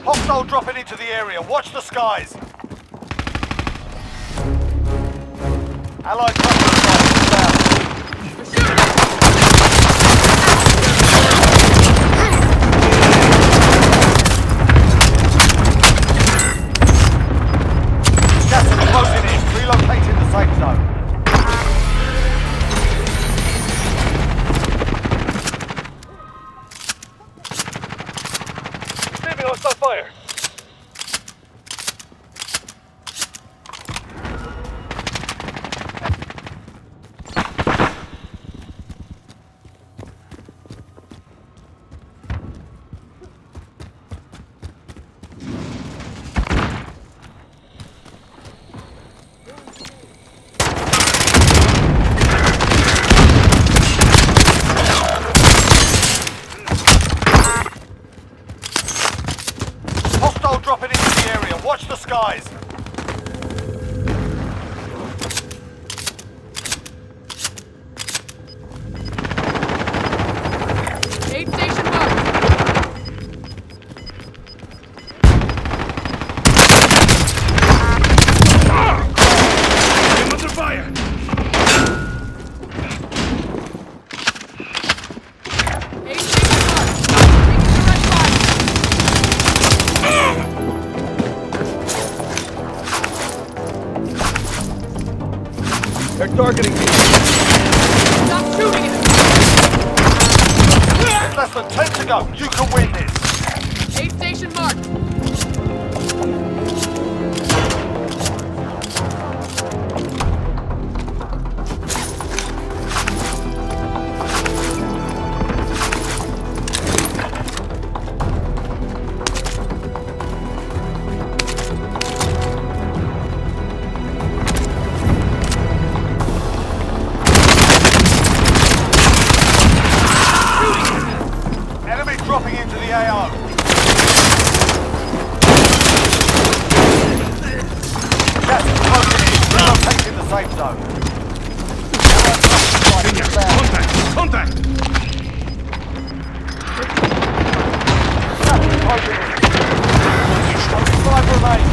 Hostile dropping into the area. Watch the skies. Allied traffic down. Gas is closing in. Relocating the safe zone. Moving on, start fire. Hostile dropping into the area. Watch the skies. Aid station marked. I'm under fire! Aid station marked. Taking direct fire. They're targeting me. Stop shooting it. There's less than 10 to go. You can win this. Aid station marked. Enemy dropping into the AO. Gas is closing in. Relocating the safe zone. Allied traffic down. Contact! Contact! Gas is closing in. 5 remain.